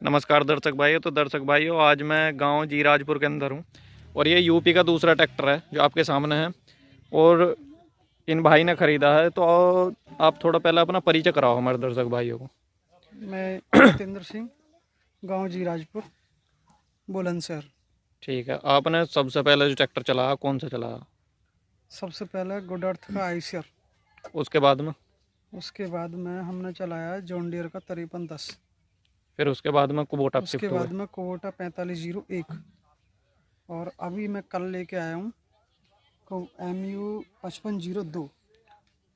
नमस्कार दर्शक भाइयों। तो दर्शक भाइयों, आज मैं गांव जीराजपुर के अंदर हूं और ये यूपी का दूसरा ट्रैक्टर है जो आपके सामने है और इन भाई ने ख़रीदा है। तो आप थोड़ा पहले अपना परिचय कराओ हमारे दर्शक भाइयों को। मैं जितेंद्र सिंह, गांव जीराजपुर, बुलंदशहर। ठीक है, आपने सबसे पहले जो ट्रैक्टर चलाया कौन सा चलाया? सबसे पहले गुडर्थ का आइसर। उसके बाद में? उसके बाद में हमने चलाया जॉन डियर का 5310। फिर उसके बाद में कुबोटा पे उसके शिफ्ट हुए? बाद में कोटा 4501। और अभी मैं कल लेके आया हूँ को MU 5502।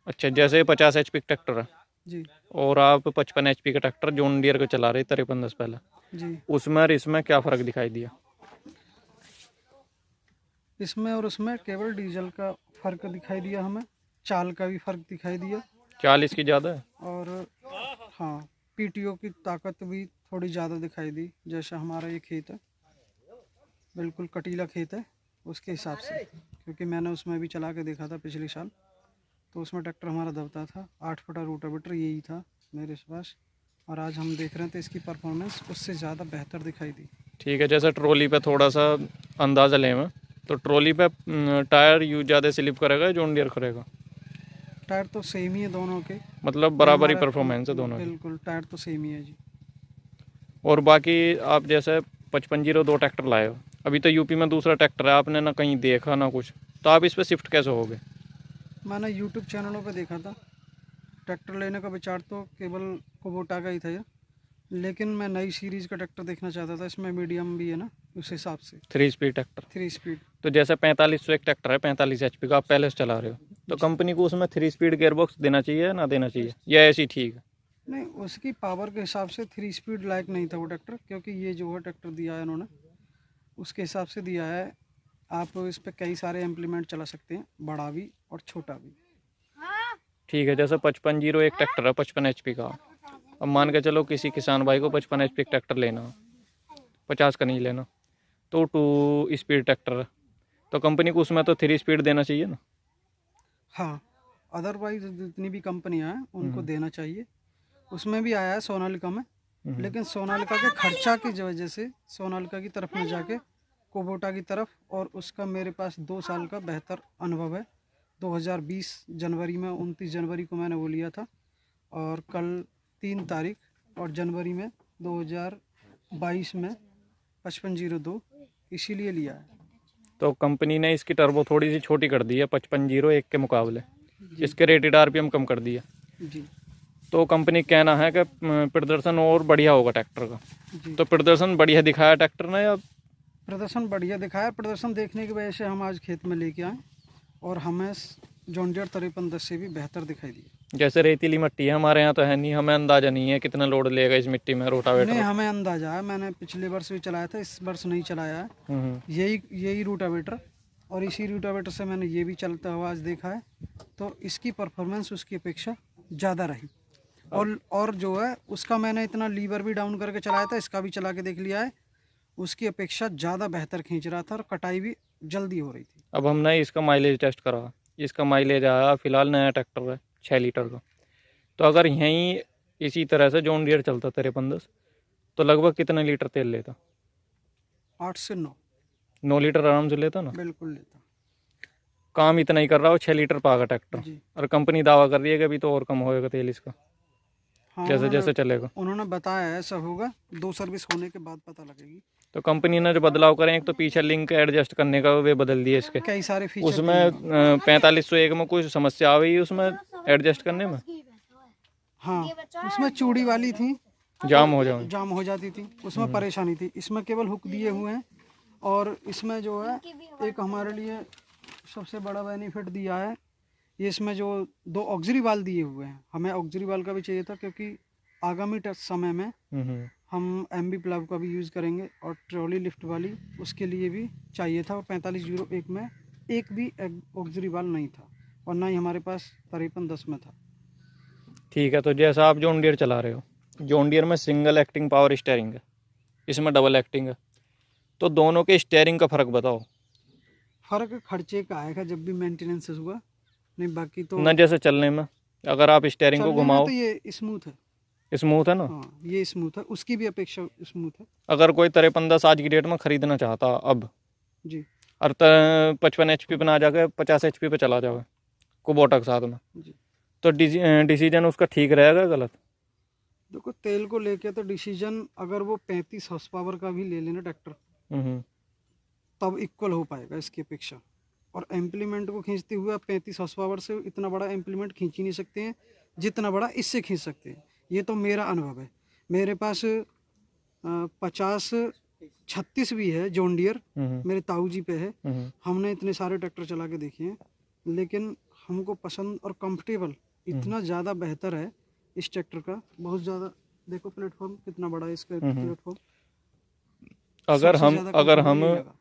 अच्छा, जैसे 50 HP का ट्रैक्टर है जी और आप 55 HP का ट्रैक्टर जॉन डियर का चला रहे 5310 पहले, जी। उसमें और इसमें क्या फ़र्क दिखाई दिया? इसमें और उसमें केवल डीजल का फ़र्क दिखाई दिया हमें, चाल का भी फ़र्क दिखाई दिया। 40 की ज़्यादा है? और हाँ, PTO की ताकत भी थोड़ी ज़्यादा दिखाई दी। जैसा हमारा ये खेत है, बिल्कुल कटीला खेत है, उसके हिसाब से। क्योंकि मैंने उसमें भी चला के देखा था पिछले साल, तो उसमें ट्रैक्टर हमारा दबता था। 8 फुटा रोटावेटर यही था मेरे पास। और आज हम देख रहे थे इसकी परफॉर्मेंस उससे ज़्यादा बेहतर दिखाई दी। ठीक है, जैसे ट्रॉली पे थोड़ा सा अंदाज़ा लें मैं, तो ट्रॉली पे टायर यूज ज़्यादा स्लिप करेगा या जॉन डियर करेगा? टायर तो सेम ही है दोनों के। मतलब ये बराबर ही हमारा परफॉर्मेंस है दोनों की। बिल्कुल टायर तो सेम ही है जी। और बाकी आप जैसे 5502 ट्रैक्टर लाए हो, अभी तो यूपी में दूसरा ट्रैक्टर है, आपने ना कहीं देखा ना कुछ, तो आप इस पर शिफ्ट कैसे होगे? मैंने यूट्यूब चैनलों पे देखा था। ट्रैक्टर लेने का विचार तो केवल कुबोटा का ही था, लेकिन मैं नई सीरीज़ का ट्रैक्टर देखना चाहता था। इसमें मीडियम भी है ना, उस हिसाब से 3 स्पीड ट्रैक्टर? 3 स्पीड। तो जैसे 4500 एक ट्रैक्टर है 45 HP का, आप पहले से चला रहे हो, तो जी कंपनी को उसमें 3 स्पीड गेयरबॉक्स देना चाहिए या ना देना चाहिए, या ऐसी ठीक है? नहीं, उसकी पावर के हिसाब से 3 स्पीड लायक नहीं था वो ट्रैक्टर। क्योंकि ये जो है ट्रैक्टर दिया है उन्होंने, उसके हिसाब से दिया है। आप इस पे कई सारे इम्प्लीमेंट चला सकते हैं, बड़ा भी और छोटा भी। ठीक है, जैसे 5501 ट्रैक्टर है 55 HP का, अब मान के चलो किसी किसान भाई को 55 HP का ट्रैक्टर लेना, 50 का नहीं लेना, तो 2 स्पीड ट्रैक्टर है, तो कंपनी को उसमें तो 3 स्पीड देना चाहिए ना? हाँ, अदरवाइज जितनी भी कंपनियां हैं उनको देना चाहिए। उसमें भी आया है सोनालिका में, लेकिन सोनालिका के खर्चा की वजह से सोनालिका की तरफ में जाके कोबोटा की तरफ। और उसका मेरे पास 2 साल का बेहतर अनुभव है। 2020 जनवरी में, 29 जनवरी को मैंने वो लिया था। और कल 3 तारीख और जनवरी में 2022 में 5502 इसीलिए लिया है। तो कंपनी ने इसकी टर्बो थोड़ी सी छोटी कर दी है 5501 के मुकाबले, जी इसके रेटेड RPM कम कर दिया, जी तो कंपनी का कहना है कि प्रदर्शन और बढ़िया होगा ट्रैक्टर का। जी। तो प्रदर्शन बढ़िया दिखाया ट्रैक्टर ने या? प्रदर्शन बढ़िया दिखाया। प्रदर्शन देखने की वजह से हम आज खेत में लेके आए, और हमें जॉन डियर 5310 से भी बेहतर दिखाई दी। जैसे रेतीली मिट्टी है हमारे यहाँ तो है नहीं, हमें अंदाज़ा नहीं है कितना लोड लेगा इस मिट्टी में नहीं, रोटावेटर। हमें अंदाजा है। मैंने पिछले वर्ष भी चलाया था, इस वर्ष नहीं चलाया है। यही यही रूटावेटर, और इसी रूटावेटर से मैंने ये भी चलता हुआ आज देखा है। तो इसकी परफॉर्मेंस उसकी अपेक्षा ज़्यादा रही। और जो है उसका मैंने इतना लीवर भी डाउन करके चलाया था, इसका भी चला के देख लिया है। उसकी अपेक्षा ज़्यादा बेहतर खींच रहा था और कटाई भी जल्दी हो रही थी। अब हमने इसका माइलेज टेस्ट करा, इसका माइलेज आया फिलहाल, नया ट्रैक्टर है 6 लीटर का, तो अगर यहीं इसी तरह से जॉन डियर चलता 5310 तो लगभग कितने लीटर तेल लेता? 8 से 9 9 लीटर आराम से लेता ना। बिल्कुल लेता। काम इतना ही कर रहा हो, 6 लीटर पागा ट्रैक्टर, जी और कंपनी दावा कर रही है कि अभी तो और कम होएगा तेल इसका हाँ, जैसे जैसे चलेगा। उन्होंने बताया है ऐसा होगा। 2 सर्विस होने के बाद पता लगेगी। तो कंपनी ने जो बदलाव करें, एक तो पीछे लिंक एडजस्ट करने का वे बदल दिए इसके, कई सारे फीचर दिए उसमें उन्होंने। 4501 में कोई समस्या आ गई उसमें एडजस्ट करने में, हाँ, उसमें चूड़ी वाली थी, जाम हो जाए। जाम हो जाती थी, उसमें परेशानी थी। इसमें केवल हुक दिए हुए हैं। और इसमें जो है एक हमारे लिए सबसे बड़ा बेनिफिट दिया है, ये इसमें जो 2 ऑक्सिलरी वाल्व दिए हुए हैं। हमें ऑक्सिलरी वाल्व का भी चाहिए था, क्योंकि आगामी समय में हम MB प्लाव का भी यूज़ करेंगे, और ट्रॉली लिफ्ट वाली उसके लिए भी चाहिए था। और 4501 में एक भी ऑक्सिलरी वाल्व नहीं था, और ना ही हमारे पास 5310 में था। ठीक है, तो जैसा आप जॉन डियर चला रहे हो, जॉन डियर में सिंगल एक्टिंग पावर स्टीयरिंग है, इसमें डबल एक्टिंग है, तो दोनों के स्टीयरिंग का फ़र्क बताओ। फ़र्क खर्चे का आएगा जब भी मेंटेनेंस हुआ, नहीं बाकी तो न जैसे चलने में, अगर आप स्टीयरिंग को चलने में घुमाओ, तो ये स्मूथ है। स्मूथ है ना। हाँ ये स्मूथ है, उसकी भी अपेक्षा स्मूथ है अगर कोई 5310 आज की डेट में खरीदना चाहता अब, जी। और 55 HP पे ना जाकर 50 HP पे चला जाओगे कुबोटा के साथ में, जी तो डिसीजन उसका ठीक रहेगा गलत? देखो तेल को लेके तो डिसीजन, अगर वो 35 हॉर्स पावर का भी ले लेना ट्रैक्टर हम्म। तब इक्वल हो पाएगा इसकी अपेक्षा। और इम्प्लीमेंट को खींचते हुए आप 35 हॉर्स पावर से इतना बड़ा इम्प्लीमेंट खींच ही नहीं सकते हैं जितना बड़ा इससे खींच सकते हैं। ये तो मेरा अनुभव है। मेरे पास 50-36 भी है जॉन डियर, मेरे ताऊ जी पे है। हमने इतने सारे ट्रैक्टर चला के देखे हैं, लेकिन हमको पसंद और कंफर्टेबल इतना ज़्यादा बेहतर है इस ट्रैक्टर का, बहुत ज़्यादा। देखो प्लेटफॉर्म कितना बड़ा है इसका प्लेटफॉर्म। अगर सबसे हम ज़्यादा अगर comfortable हम यही लगा।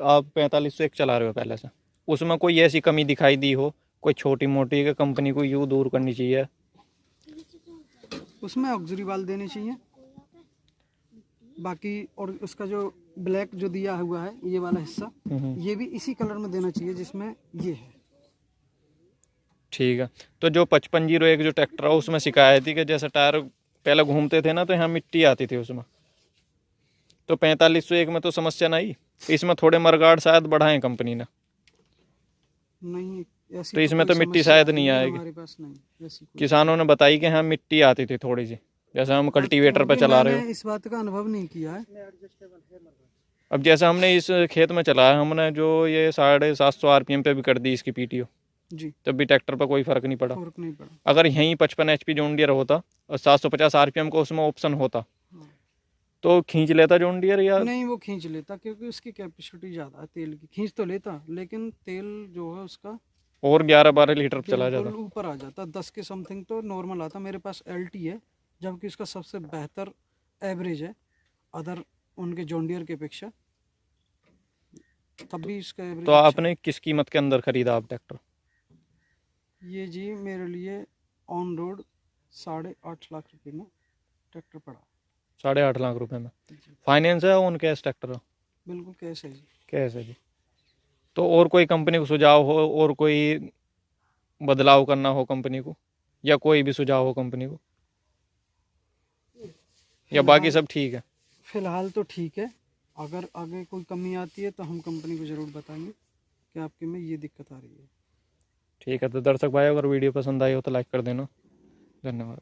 आप 4501 चला रहे हो पहले से, उसमें कोई ऐसी कमी दिखाई दी हो, कोई छोटी मोटी, कि कंपनी को यूँ दूर करनी चाहिए? उसमें ऑक्सिजरी वाल्व देने चाहिए बाकी, और उसका जो ब्लैक जो दिया हुआ है ये वाला हिस्सा, ये भी इसी कलर में देना चाहिए जिसमें ये है। ठीक है। तो जो 5501 जो ट्रैक्टर है उसमें शिकायत थी कि जैसे टायर पहले घूमते थे ना तो यहाँ मिट्टी आती थी उसमें, तो 4501 में तो समस्या नहीं, इसमें थोड़े मरगाड़ शायद बढ़ाएं कंपनी ने, नहीं ऐसी तो इसमें कोई तो मिट्टी समस्या शायद आई नहीं आएगी। हमारे पास, नहीं ऐसी कोई। किसानों ने बताई कि हाँ मिट्टी आती थी थोड़ी सी, जैसे हम कल्टीवेटर पे अभी चला रहे हो। मैंने इस बात का अनुभव नहीं किया है। अब जैसे हमने इस खेत में चलाया, हमने जो ये 750 RPM पे भी कर दी इसकी PTO, जी तब भी ट्रैक्टर पर कोई फर्क नहीं पड़ा। फर्क नहीं पड़ा। अगर यहीं 55 HP जॉन डियर होता और 750 RPM का उसमें ऑप्शन होता हाँ। तो खींच लेता जॉन डियर या? नहीं वो खींच लेता, क्योंकि उसकी कैपेसिटी ज़्यादा है तेल की। खींच तो लेता, लेकिन तेल जो है उसका और 11-12 लीटर पे चला बिल्कुल जाता। ऊपर आ जाता। 10 के समथिंग तो नॉर्मल आता। मेरे पास LT है, जबकि उसका सबसे बेहतर एवरेज है अदर उनके जॉन डियर की अपेक्षा, तब भी इसका एवरेज तो अच्छा आपने किस कीमत के अंदर खरीदा आप ट्रैक्टर? है। ये जी मेरे लिए ऑन रोड 8.5 लाख रुपए में ट्रैक्टर पड़ा। 8.5 लाख रुपए में जी फाइनेंस है, ऑन कैश ट्रैक्टर है? बिल्कुल कैश है जी। कैश है जी। तो और कोई कंपनी को सुझाव हो, और कोई बदलाव करना हो कंपनी को, या कोई भी सुझाव हो कंपनी को, या बाकी सब ठीक है? फिलहाल तो ठीक है। अगर आगे कोई कमी आती है तो हम कंपनी को ज़रूर बताएंगे कि आपके में ये दिक्कत आ रही है। ठीक है। तो दर्शक भाई अगर वीडियो पसंद आई हो तो लाइक कर देना। धन्यवाद।